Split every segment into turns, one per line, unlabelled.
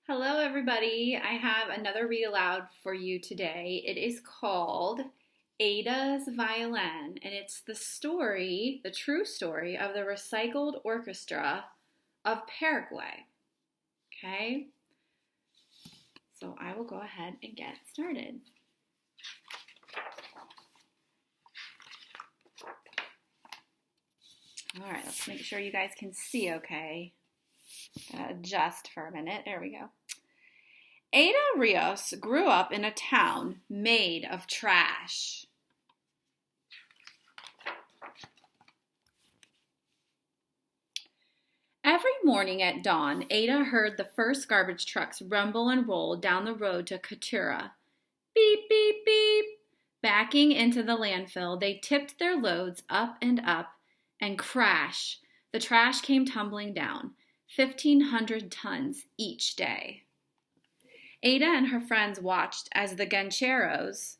Hello, everybody. I have another read aloud for you today. It is called Ada's Violin, and it's the story, the true story of the recycled orchestra of Paraguay. Okay, so I will go ahead and get started. All right, let's make sure you guys can see okay. Gotta adjust for a minute. There we go. Ada Rios grew up in a town made of trash. Every morning at dawn, Ada heard the first garbage trucks rumble and roll down the road to Katura. Beep, beep, beep. Backing into the landfill, they tipped their loads up and crash. The trash came tumbling down, 1,500 tons each day. Ada and her friends watched as the gancheros,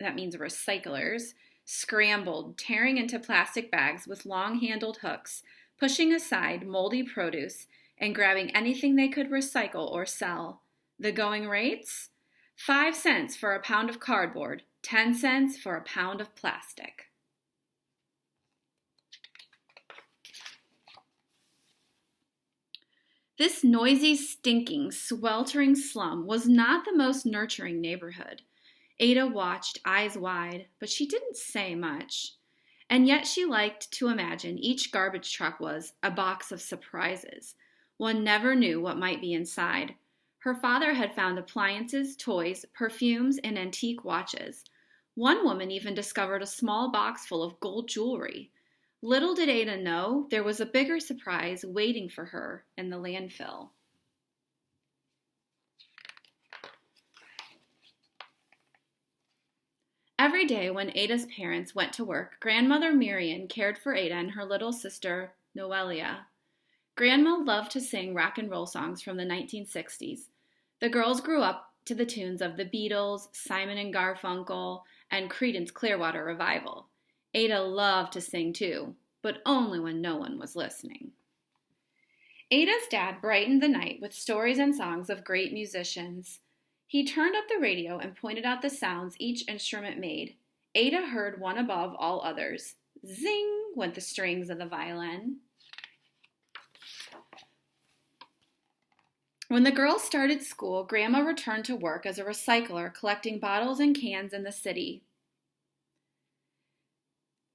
that means recyclers, scrambled, tearing into plastic bags with long-handled hooks, pushing aside moldy produce and grabbing anything they could recycle or sell. The going rates? 5 cents for a pound of cardboard, 10 cents for a pound of plastic. This noisy, stinking, sweltering slum was not the most nurturing neighborhood. Ada watched, eyes wide, but she didn't say much. And yet she liked to imagine each garbage truck was a box of surprises. One never knew what might be inside. Her father had found appliances, toys, perfumes, and antique watches. One woman even discovered a small box full of gold jewelry. Little did Ada know there was a bigger surprise waiting for her in the landfill. Every day when Ada's parents went to work, Grandmother Marian cared for Ada and her little sister, Noelia. Grandma loved to sing rock and roll songs from the 1960s. The girls grew up to the tunes of the Beatles, Simon and Garfunkel, and Creedence Clearwater Revival. Ada loved to sing too, but only when no one was listening. Ada's dad brightened the night with stories and songs of great musicians. He turned up the radio and pointed out the sounds each instrument made. Ada heard one above all others. Zing went the strings of the violin. When the girls started school, Grandma returned to work as a recycler, collecting bottles and cans in the city.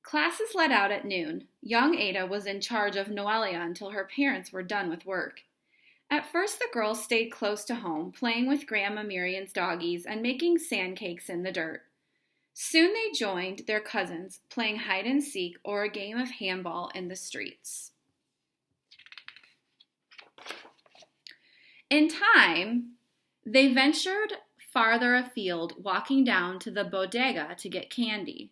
Classes let out at noon. Young Ada was in charge of Noelia until her parents were done with work. At first, the girls stayed close to home, playing with Grandma Marian's doggies and making sand cakes in the dirt. Soon they joined their cousins, playing hide and seek or a game of handball in the streets. In time, they ventured farther afield, walking down to the bodega to get candy.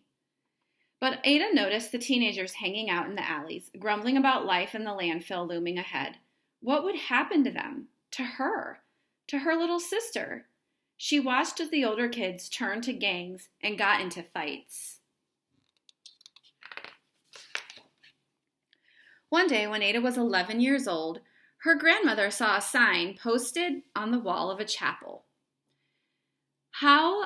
But Ada noticed the teenagers hanging out in the alleys, grumbling about life in the landfill looming ahead. What would happen to them? To her little sister? She watched as the older kids turned to gangs and got into fights. One day, when Ada was 11 years old, her grandmother saw a sign posted on the wall of a chapel. How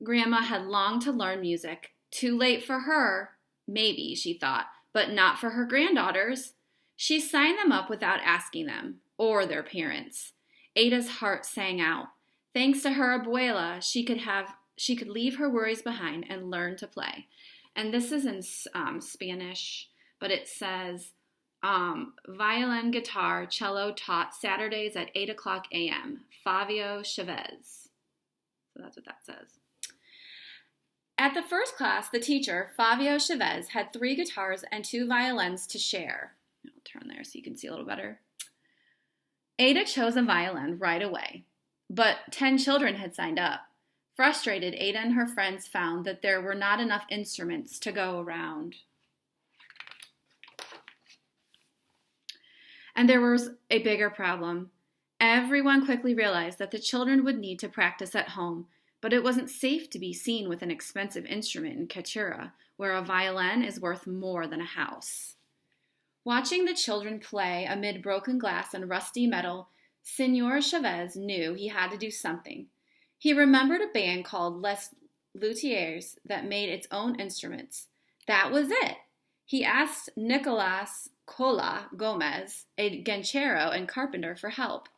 Grandma had longed to learn music. Too late for her, maybe, she thought, but not for her granddaughters. She signed them up without asking them, or their parents. Ada's heart sang out. Thanks to her abuela, she could leave her worries behind and learn to play. And this is in Spanish, but it says, violin, guitar, cello taught Saturdays at 8 o'clock a.m. Fabio Chavez. So that's what that says. At the first class, the teacher, Fabio Chavez, had 3 guitars and 2 violins to share. I'll turn there so you can see a little better. Ada chose a violin right away, but 10 children had signed up. Frustrated, Ada and her friends found that there were not enough instruments to go around. And there was a bigger problem. Everyone quickly realized that the children would need to practice at home, but it wasn't safe to be seen with an expensive instrument in Katura, where a violin is worth more than a house. Watching the children play amid broken glass and rusty metal, Senor Chavez knew he had to do something. He remembered a band called Les Luthiers that made its own instruments. That was it. He asked Nicolas Cola Gomez, a ganchero and carpenter, for help.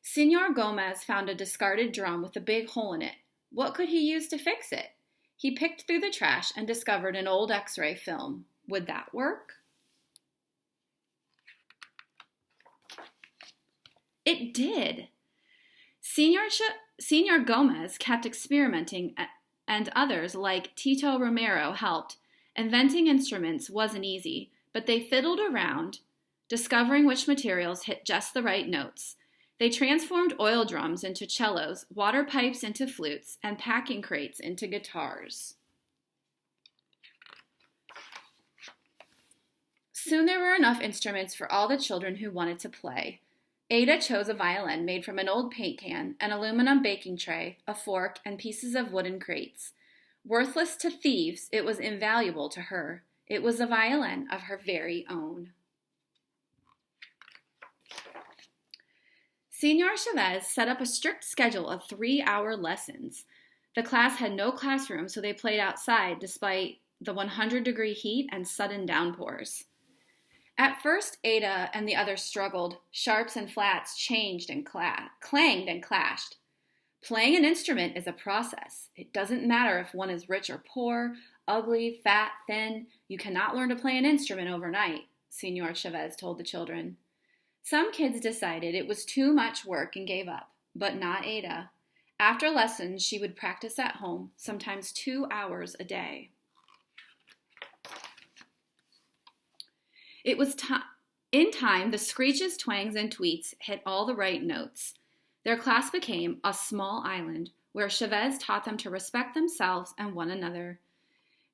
Senor Gomez found a discarded drum with a big hole in it. What could he use to fix it? He picked through the trash and discovered an old X-ray film. Would that work? It did. Senor Gomez kept experimenting, and others like Tito Romero helped. Inventing instruments wasn't easy, but they fiddled around, discovering which materials hit just the right notes. They transformed oil drums into cellos, water pipes into flutes, and packing crates into guitars. Soon there were enough instruments for all the children who wanted to play. Ada chose a violin made from an old paint can, an aluminum baking tray, a fork, and pieces of wooden crates. Worthless to thieves, it was invaluable to her. It was a violin of her very own. Senor Chavez set up a strict schedule of 3-hour lessons. The class had no classroom, so they played outside despite the 100-degree heat and sudden downpours. At first, Ada and the others struggled. Sharps and flats changed and clanged and clashed. Playing an instrument is a process. It doesn't matter if one is rich or poor, ugly, fat, thin. You cannot learn to play an instrument overnight, Senor Chavez told the children. Some kids decided it was too much work and gave up, but not Ada. After lessons, she would practice at home, sometimes 2 hours a day. It was in time, the screeches, twangs, and tweets hit all the right notes. Their class became a small island where Chavez taught them to respect themselves and one another.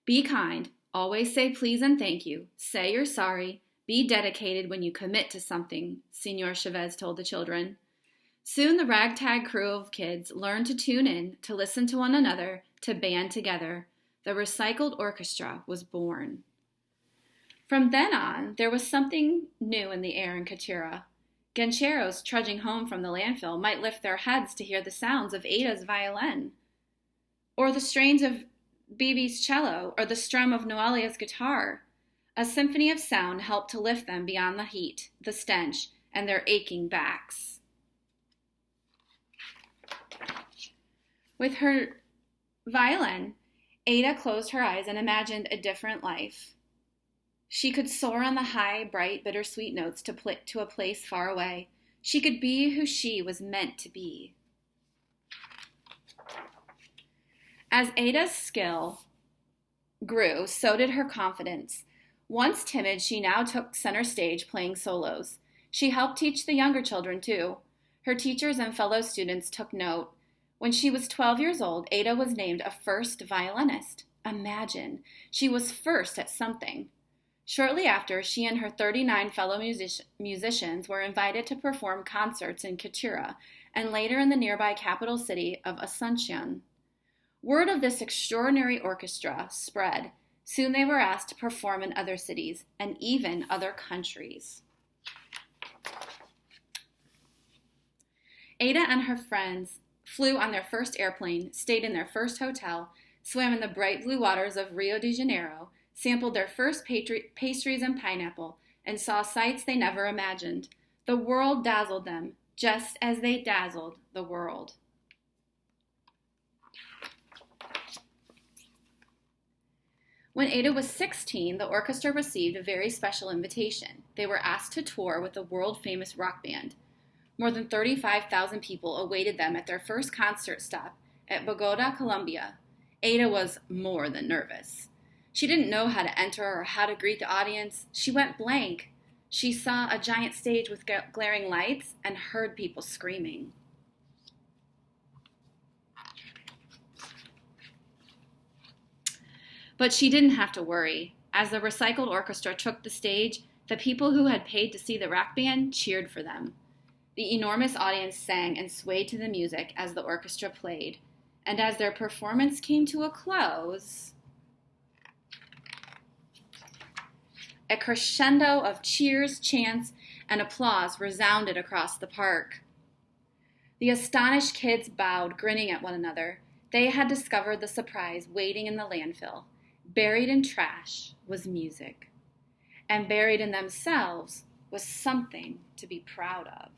Be kind, always say please and thank you, say you're sorry, be dedicated when you commit to something, Senor Chavez told the children. Soon the ragtag crew of kids learned to tune in, to listen to one another, to band together. The recycled orchestra was born. From then on, there was something new in the air in Catura. Gancheros trudging home from the landfill might lift their heads to hear the sounds of Ada's violin, or the strains of Bibi's cello, or the strum of Noelia's guitar. A symphony of sound helped to lift them beyond the heat, the stench, and their aching backs. With her violin, Ada closed her eyes and imagined a different life. She could soar on the high, bright, bittersweet notes to a place far away. She could be who she was meant to be. As Ada's skill grew, so did her confidence. Once timid, she now took center stage playing solos. She helped teach the younger children, too. Her teachers and fellow students took note. When she was 12 years old, Ada was named a first violinist. Imagine, she was first at something. Shortly after, she and her 39 fellow musicians were invited to perform concerts in Catura and later in the nearby capital city of Asuncion. Word of this extraordinary orchestra spread. Soon they were asked to perform in other cities and even other countries. Ada and her friends flew on their first airplane, stayed in their first hotel, swam in the bright blue waters of Rio de Janeiro, sampled their first pastries and pineapple, and saw sights they never imagined. The world dazzled them, just as they dazzled the world. When Ada was 16, the orchestra received a very special invitation. They were asked to tour with a world-famous rock band. More than 35,000 people awaited them at their first concert stop at Bogota, Colombia. Ada was more than nervous. She didn't know how to enter or how to greet the audience. She went blank. She saw a giant stage with glaring lights and heard people screaming. But she didn't have to worry. As the recycled orchestra took the stage, the people who had paid to see the rock band cheered for them. The enormous audience sang and swayed to the music as the orchestra played. And as their performance came to a close, A crescendo of cheers, chants, and applause resounded across the park. The astonished kids bowed, grinning at one another. They had discovered the surprise waiting in the landfill. Buried in trash was music. And buried in themselves was something to be proud of.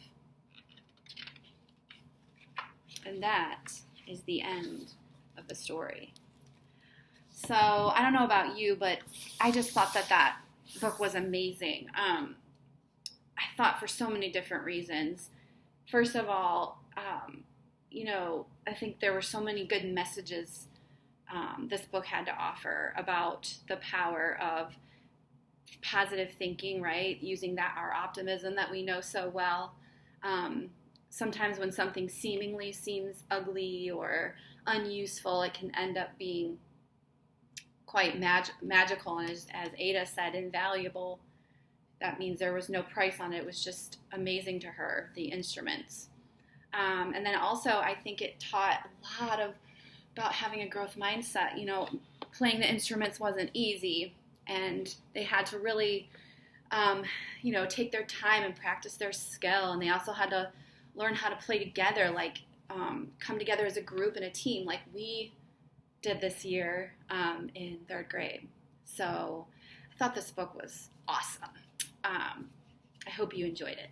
And that is the end of the story. So I don't know about you, but I just thought that book was amazing. I thought for so many different reasons. First of all, I think there were so many good messages this book had to offer about the power of positive thinking, right? Using our optimism that we know so well. Sometimes when something seemingly seems ugly or unuseful, it can end up being quite magical, and as Ada said, invaluable. That means there was no price on it. It was just amazing to her, the instruments. And then also, I think it taught a lot about having a growth mindset. Playing the instruments wasn't easy, and they had to really, take their time and practice their skill. And they also had to learn how to play together, come together as a group and a team, like we did this year in third grade. So I thought this book was awesome. I hope you enjoyed it.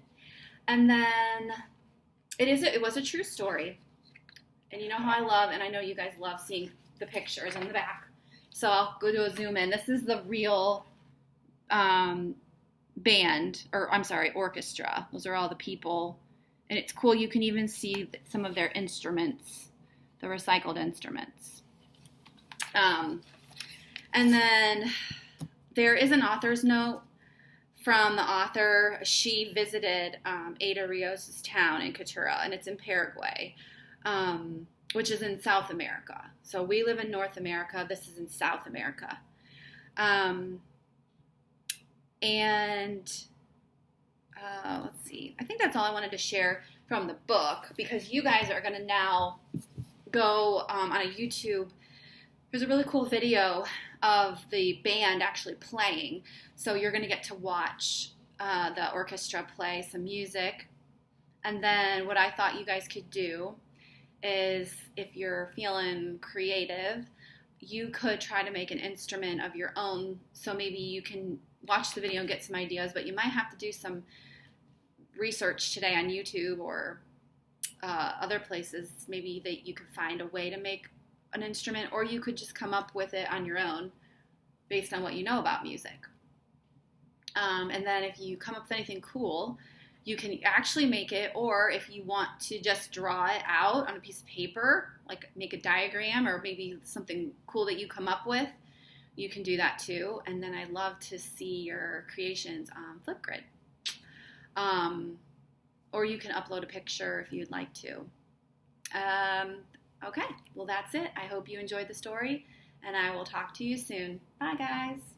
And then it was a true story. And you know how I love, and I know you guys love seeing the pictures on the back. So I'll go to a zoom in. This is the real orchestra. Those are all the people. And it's cool. You can even see some of their instruments, the recycled instruments. And then there is an author's note from the author. She visited Ada Rios' town in Catura, and it's in Paraguay, which is in South America. So we live in North America. This is in South America. Let's see. I think that's all I wanted to share from the book, because you guys are going to now go on a YouTube. There's a really cool video of the band actually playing. So you're going to get to watch the orchestra play some music. And then what I thought you guys could do is, if you're feeling creative, you could try to make an instrument of your own. So maybe you can watch the video and get some ideas, but you might have to do some research today on YouTube or other places. Maybe that you could find a way to make an instrument, or you could just come up with it on your own based on what you know about music. And then if you come up with anything cool, you can actually make it, or if you want to just draw it out on a piece of paper, like make a diagram or maybe something cool that you come up with, you can do that too. And then I'd love to see your creations on Flipgrid. Or you can upload a picture if you'd like to. Okay, well that's it. I hope you enjoyed the story, and I will talk to you soon. Bye, guys.